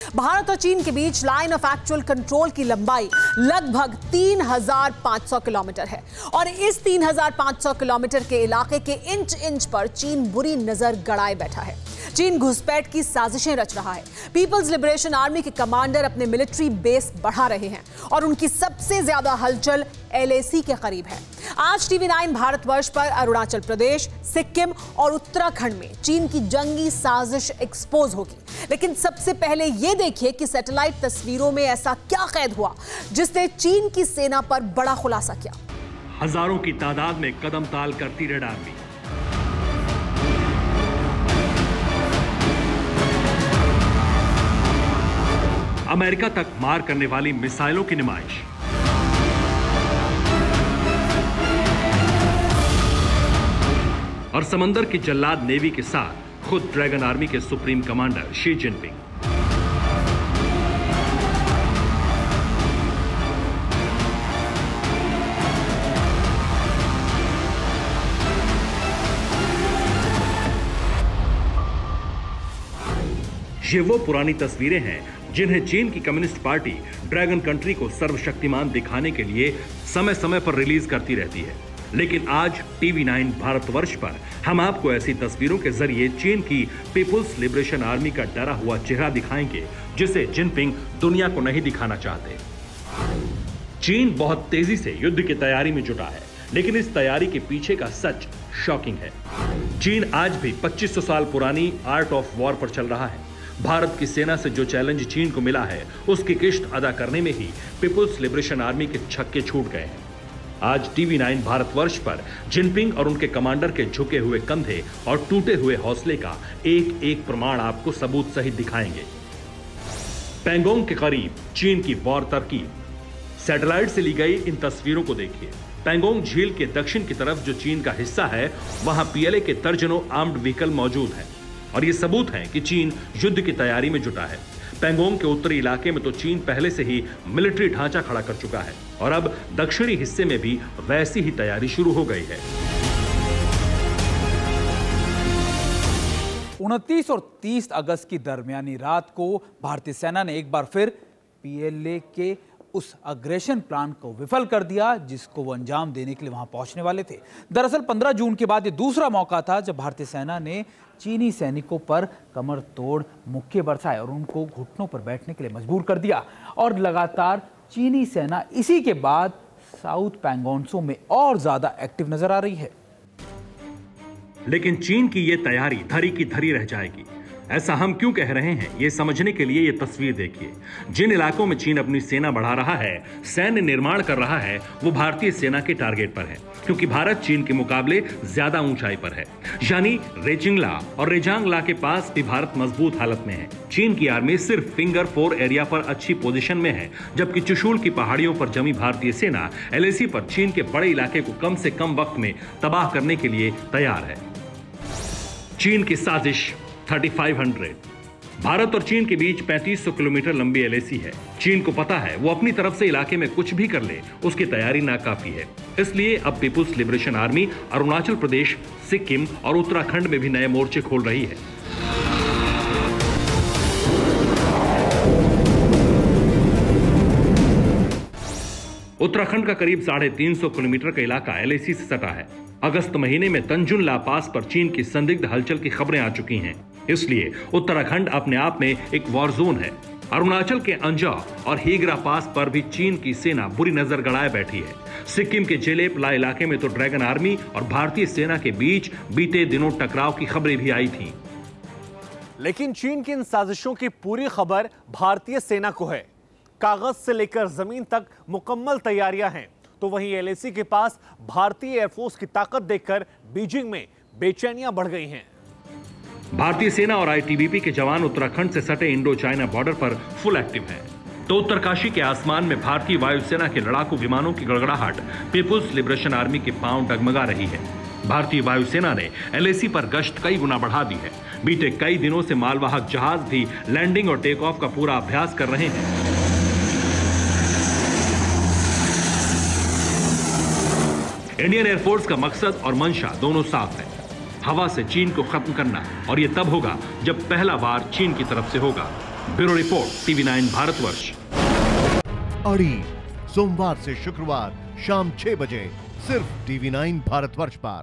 भारत और चीन के बीच लाइन ऑफ एक्चुअल कंट्रोल की लंबाई लगभग 3,500 किलोमीटर है और इस 3,500 किलोमीटर के इलाके के इंच इंच पर चीन बुरी नजर गड़ाए बैठा है। चीन घुसपैठ की साजिशें रच रहा है। पीपल्स लिबरेशन आर्मी के कमांडर अपने मिलिट्री बेस बढ़ा रहे हैं और उनकी सबसे ज्यादा हलचल LAC के करीब है। आज TV9 भारतवर्ष पर अरुणाचल प्रदेश, सिक्किम और उत्तराखंड में चीन की जंगी साजिश एक्सपोज होगी। लेकिन सबसे पहले यह देखिए कि सैटेलाइट तस्वीरों में ऐसा क्या कैद हुआ जिसने चीन की सेना पर बड़ा खुलासा किया। हजारों की तादाद में कदम ताल करती रेड आर्मी। अमेरिका तक मार करने वाली मिसाइलों की नुमाइश। और समंदर की जल्लाद नेवी के साथ खुद ड्रैगन आर्मी के सुप्रीम कमांडर शी जिनपिंग। ये वो पुरानी तस्वीरें हैं जिन्हें चीन की कम्युनिस्ट पार्टी ड्रैगन कंट्री को सर्वशक्तिमान दिखाने के लिए समय समय पर रिलीज करती रहती है। लेकिन आज TV9 भारतवर्ष पर हम आपको ऐसी तस्वीरों के जरिए चीन की पीपुल्स लिबरेशन आर्मी का डरा हुआ चेहरा दिखाएंगे जिसे जिनपिंग दुनिया को नहीं दिखाना चाहते। चीन बहुत तेजी से युद्ध की तैयारी में जुटा है, लेकिन इस तैयारी के पीछे का सच शॉकिंग है। चीन आज भी 2500 साल पुरानी आर्ट ऑफ वॉर पर चल रहा है। भारत की सेना से जो चैलेंज चीन को मिला है उसकी किश्त अदा करने में ही पीपुल्स लिबरेशन आर्मी के छक्के छूट गए हैं। आज TV9 भारतवर्ष पर जिनपिंग और उनके कमांडर के झुके हुए कंधे और टूटे हुए हौसले का एक एक प्रमाण आपको सबूत सहित दिखाएंगे। पैंगोंग के करीब चीन की वॉर तरकीब। सैटेलाइट से ली गई इन तस्वीरों को देखिए। पैंगोंग झील के दक्षिण की तरफ जो चीन का हिस्सा है वहां PLA के दर्जनों आर्म्ड व्हीकल मौजूद हैं और ये सबूत है कि चीन युद्ध की तैयारी में जुटा है। पैंगोंग के उत्तरी इलाके में तो चीन पहले से ही मिलिट्री ढांचा खड़ा कर चुका है और अब दक्षिणी हिस्से में भी वैसी ही तैयारी शुरू हो गई है। 29 और 30 अगस्त की दरमियानी रात को भारतीय सेना ने एक बार फिर PLA के उस अग्रेशन प्लान को विफल कर दिया जिसको वो अंजाम देने के लिए वहां पहुंचने वाले थे। दरअसल 15 जून के बाद ये दूसरा मौका था जब भारतीय सेना ने चीनी सैनिकों पर कमर तोड़ मुक्के बरसाए और उनको घुटनों पर बैठने के लिए मजबूर कर दिया। और लगातार चीनी सेना इसी के बाद साउथ पैंगोंगत्सो में और ज्यादा एक्टिव नजर आ रही है। लेकिन चीन की यह तैयारी धरी की धरी रह जाएगी। ऐसा हम क्यों कह रहे हैं ये समझने के लिए ये तस्वीर देखिए। जिन इलाकों में चीन अपनी सेना बढ़ा रहा है, सैन्य निर्माण कर रहा है, वो भारतीय सेना के टारगेट पर है, क्योंकि भारत चीन के मुकाबले ज्यादा ऊंचाई पर है। यानी रेचिंगला और रेजांगला के पास भी भारत मजबूत हालत में है। चीन की आर्मी सिर्फ फिंगर 4 एरिया पर अच्छी पोजीशन में है, जबकि चुशूल की पहाड़ियों पर जमी भारतीय सेना LAC पर चीन के बड़े इलाके को कम से कम वक्त में तबाह करने के लिए तैयार है। चीन की साजिश 3500। भारत और चीन के बीच 3500 किलोमीटर लंबी LAC है। चीन को पता है वो अपनी तरफ से इलाके में कुछ भी कर ले उसकी तैयारी नाकाफी है। इसलिए अब people's liberation army Arunachal Pradesh, Sikkim और उत्तराखंड में भी नए मोर्चे खोल रही है। उत्तराखंड का करीब 350 किलोमीटर का इलाका LAC से सटा है। अगस्त महीने में तंजुन ला पास पर चीन की संदिग्ध हलचल की खबरें आ चुकी हैं, इसलिए उत्तराखंड अपने आप में एक वॉर जोन है। अरुणाचल के अंजा और हीगरा पास पर भी चीन की सेना बुरी नजर गड़ाए बैठी है। सिक्किम के जेलेपला इलाके में तो ड्रैगन आर्मी और भारतीय सेना के बीच बीते दिनों टकराव की खबरें भी आई थीं। लेकिन चीन की इन साजिशों की पूरी खबर भारतीय सेना को है। कागज से लेकर जमीन तक मुकम्मल तैयारियां हैं। तो वहीं LAC के पास भारतीय एयरफोर्स की ताकत देखकर बीजिंग में बेचैनियां बढ़ गई हैं। भारतीय सेना और ITBP के जवान उत्तराखंड से सटे इंडो चाइना बॉर्डर पर फुल एक्टिव हैं। तो उत्तरकाशी के आसमान में भारतीय वायुसेना के लड़ाकू विमानों की गड़गड़ाहट पीपुल्स लिबरेशन आर्मी के पांव डगमगा रही है। भारतीय वायुसेना ने LAC पर गश्त कई गुना बढ़ा दी है। बीते कई दिनों से मालवाहक जहाज भी लैंडिंग और टेक ऑफ का पूरा अभ्यास कर रहे हैं। इंडियन एयरफोर्स का मकसद और मंशा दोनों साफ है, हवा से चीन को खत्म करना, और यह तब होगा जब पहला वार चीन की तरफ से होगा। Bureau report TV9 Bharatvarsh. अड़ी सोमवार से शुक्रवार शाम 6 बजे सिर्फ TV9 भारतवर्ष पर।